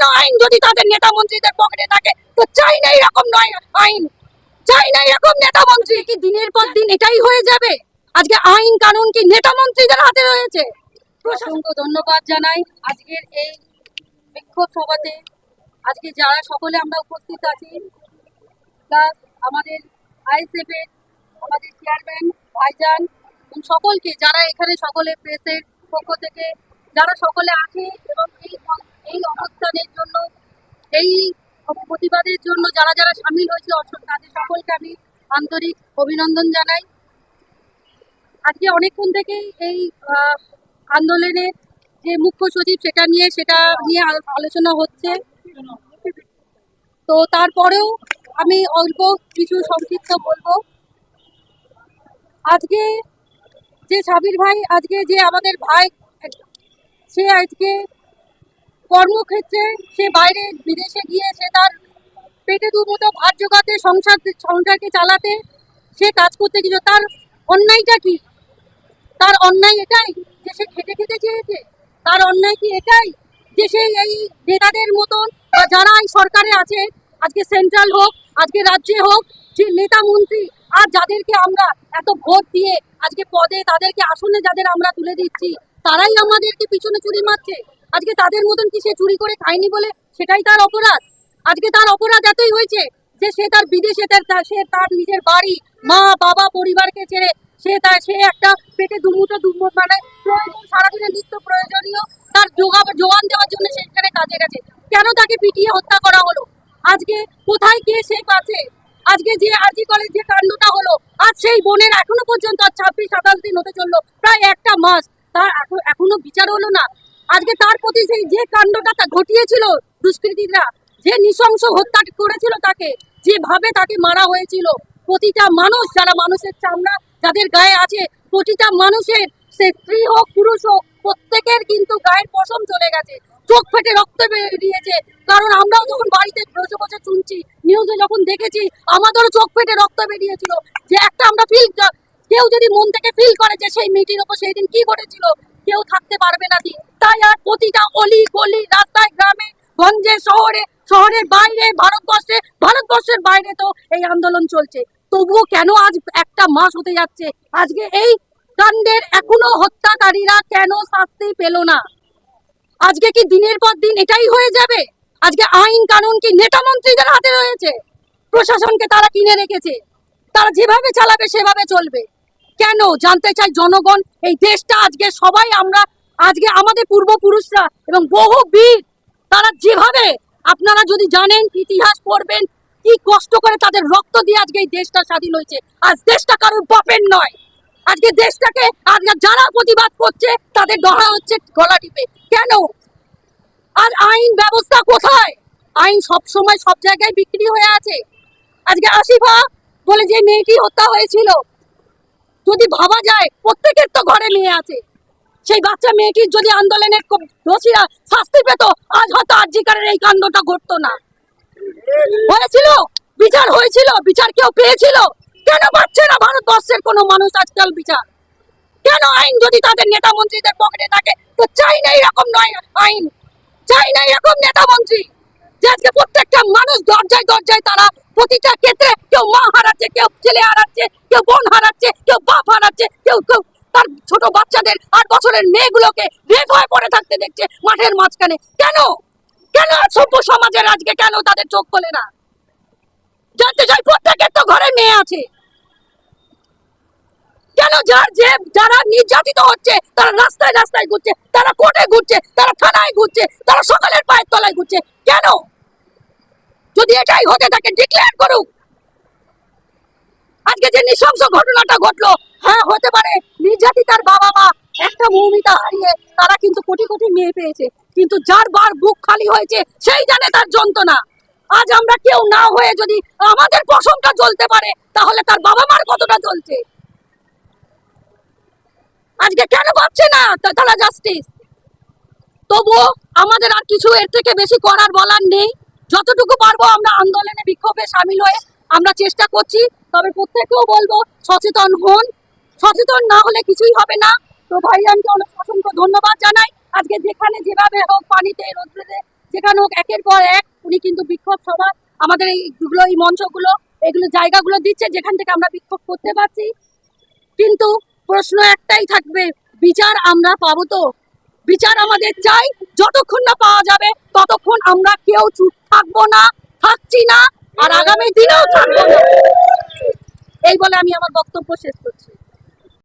কেন আইন যদি তাদের নেতা মন্ত্রীদের পকেটে থাকে তো চাই না এরকম নয় আইন, চাই না এরকম নেতা মন্ত্রী। কি দিনের পর দিন এটাই হয়ে যাবে? আজকে আইন কানুন কি নেতা মন্ত্রীদের হাতে রয়েছে? অসংখ্য ধন্যবাদ জানাই আজকের এই বিক্ষোভ সভাতে আজকে যারা সকলে আমরা উপস্থিত আছি, প্লাস আমাদের আইএসএফ এর আমাদের চেয়ারম্যান ভাইজান এবং সকলকে যারা এখানে সকলে প্রেসের পক্ষ থেকে যারা সকলে আছে এবং এই অবস্থানের জন্য এই প্রতিবাদের জন্য যারা যারা সামিল হয়েছে তাদের সকলকে আমি আন্তরিক অভিনন্দন জানাই। আজকে অনেকক্ষণ থেকেই এই আন্দোলনের যে মুখ্য সচিব সেটা নিয়ে আলোচনা হচ্ছে, তো তারপরেও আমি অল্প কিছু সংক্ষিপ্ত বলবো। আজকে যে সাবির ভাই, আজকে যে আমাদের ভাই, সে আজকে কর্মক্ষেত্রে সে বাইরে বিদেশে গিয়ে সে তার পেটে দুমুঠো ভাত জোগাতে সংসারকে চালাতে সে কাজ করতে গিয়েছে। তার অন্যায়টা কি? তার অন্যায় এটাই যে সে খেটে খেতে চেয়েছে? তার অন্যায় কি এটাই যে সে এই নেতাদের মতন বা যারা এই সরকারে আছে, আজকে সেন্ট্রাল হোক আজকে রাজ্যে হোক, যে নেতা মন্ত্রী আর যাদেরকে আমরা এত ভোট দিয়ে আজকে পদে তাদেরকে আসনে যাদের আমরা তুলে দিচ্ছি, তারাই আমাদেরকে পিছনে চুরি মারছে। আজকে তাদের মতন কি সে চুরি করে খায়নি বলে সেটাই তার অপরাধ? আজকে তার অপরাধ এতই হয়েছে যে সে তার বিদেশে সে তার নিজের বাড়ি মা বাবা পরিবারকে ছেড়ে সে একটা পেটে দুমুঠো মানে প্রয়োজন সারাদিনের নিত্য প্রয়োজনীয় তার যোগান দেওয়ার জন্য সেখানে কাজে গেছে। কেন তাকে পিটিয়ে হত্যা করা হলো? আজকে কোথায় কে সে আছে? আজকে যে আজি কলেজ যে কাণ্ডটা হলো, আজ সেই বোনের এখনো পর্যন্ত 26-27 দিন হতে চললো, প্রায় একটা মাস, তার এখনো বিচার হলো না। আজকে তার প্রতি সেই যে কাণ্ডটা ঘটিয়েছিল দুষ্কৃতীরা, যে নৃশংস হত্যা করেছিল তাকে, যেভাবে তাকে মারা হয়েছিল, প্রতিটা মানুষ যারা মানুষের চামড়া যাদের গায়ে আছে, প্রতিটা মানুষের সে স্ত্রী হোক পুরুষ হোক প্রত্যেকের কিন্তু গায়ের পশম চলে গেছে, চোখ ফেটে রক্ত বেরিয়েছে। কারণ আমরাও যখন বাড়িতে বসে বসে শুনছি, নিউজে যখন দেখেছি, আমাদেরও চোখ ফেটে রক্ত বেরিয়েছিল। যে একটা আমরা কেউ যদি মন থেকে ফিল করে যে সেই মেয়েটির ওপর সেই দিন কি ঘটেছিল, কেউ থাকতে পারবে না দিন। তাই আর প্রতিটা অলি গলি রাস্তায় গ্রামে গঞ্জে শহরের বাইরে ভারতবর্ষের বাইরে তো এই আন্দোলন চলছে। তবুও কেন আজ একটা মাস হতে যাচ্ছে আজকে এই কাণ্ডের এখনো হত্যাকারীরা কেন শাস্তি পেল না? আজকে কি দিনের পর দিন এটাই হয়ে যাবে? আজকে আইন কানুন কি নেতা মন্ত্রীদের হাতে রয়েছে? প্রশাসনকে তারা কিনে রেখেছে, তারা যেভাবে চালাবে সেভাবে চলবে। কেন জানতে চাই জনগণ? এই দেশটা আজকে সবাই আমরা আজকে আমাদের পূর্বপুরুষরা এবং বহু বীর তারা যেভাবে, আপনারা যদি জানেন ইতিহাস পড়বেন কি কষ্ট করে তাদের রক্ত দিয়ে আজকে এই দেশটা স্বাধীন হয়েছে। আজ দেশটা কারোর বাপের নয়। আজকে দেশটাকে আজকে যারা প্রতিবাদ করছে তাদের ধরা হচ্ছে গলা টিপে। কেন? আর আইন ব্যবস্থা কোথায়? আইন সব সময় সব জায়গায় বিক্রি হয়ে আছে। আজকে আসিফা বলে যে মেয়েটি হত্যা হয়েছিল, যদি ভাবা যায় প্রত্যেকের তো ঘরে মেয়ে আছে, সেই বাচ্চা মেয়েটির যদি আন্দোলনের দোষীরা শাস্তি পেত, আজ হয়তো আরজিকরের এই কাণ্ডটা ঘটতো না। হয়েছিল বিচার, হয়েছিল বিচার, কেউ পেয়েছিল? কেন পাচ্ছে না ভারতবর্ষের কোনো মানুষ আজকাল বিচার? কেন আইন যদি তাদের নেতা মন্ত্রীদের পকেটে থাকে তো চাই না এরকম নয় আইন, চাই না এরকম নেতা মন্ত্রী যে আজকে প্রত্যেকটা মানুষ দরজায় দরজায় তারা প্রতিটা ক্ষেত্রে কেউ মা হারাচ্ছে, কেউ ছেলে হারাচ্ছে, কেউ বোন হারাচ্ছে, কেউ বাপ হারাচ্ছে, কেউ তার ছোট বাচ্চাদের 8 বছরের মেয়েগুলোকে রেপ হয়ে পড়ে থাকতে দেখছে মাঠের মাঝখানে। কেন? কেন সভ্য সমাজের আজকে কেন তাদের চোখ খোলে না? জানতে চাই, প্রত্যেকের তো ঘরে মেয়ে আছে। কেন যারা নির্যাতিত হচ্ছে তারা রাস্তায় রাস্তায় ঘুরছে, তারা কোর্টে ঘুরছে, তারা থানায় ঘুরছে, তারা সকালের পায়ের তলায় ঘুরছে? কেন? যদি এটাই হতে থাকে ডিক্লেয়ার করুক। আজকে যে নৃশংস ঘটনাটা ঘটলো, হ্যাঁ হতে পারে নির্যাতিতার বাবা মা একটা মৌমিতা হারিয়ে তারা কিন্তু কোটি কোটি মেয়ে পেয়েছে, কিন্তু যার বার বুক খালি হয়েছে সেই জানে তার যন্ত্রণা। আজ আমরা কেউ না হয়ে যদি আমাদের পশমটা জ্বলতে পারে, তাহলে তার বাবা মার কতটা জ্বলছে? আজকে কেন পাচ্ছে না তারা জাস্টিস? তবুও আমাদের আর কিছু এর থেকে বেশি করার বলার নেই। যতটুকু পারবো আমরা আন্দোলনে বিক্ষোভে সামিল হয়ে আমরা চেষ্টা করছি। তবে প্রত্যেকেও বলবো সচেতন হন, সচেতন না হলে কিছুই হবে না। তো ভাইজানকে অসংখ্য ধন্যবাদ জানাই। আজকে যেখানে যেভাবে হোক, পানিতে রোদ্রে যেখানে হোক একের পর এক উনি কিন্তু বিক্ষোভ সভা আমাদের এইগুলো এই মঞ্চগুলো এগুলো জায়গাগুলো দিচ্ছে যেখান থেকে আমরা বিক্ষোভ করতে পারছি। কিন্তু প্রশ্ন একটাই থাকবে, বিচার আমরা পাবো তো? বিচার আমাদের চাই, যতক্ষণ না পাওয়া যাবে ততক্ষণ আমরা কেউ চুপ থাকবো না, থাকছি না, আর আগামী দিনেও থাকবো না। এই বলে আমি আমার বক্তব্য শেষ করছি।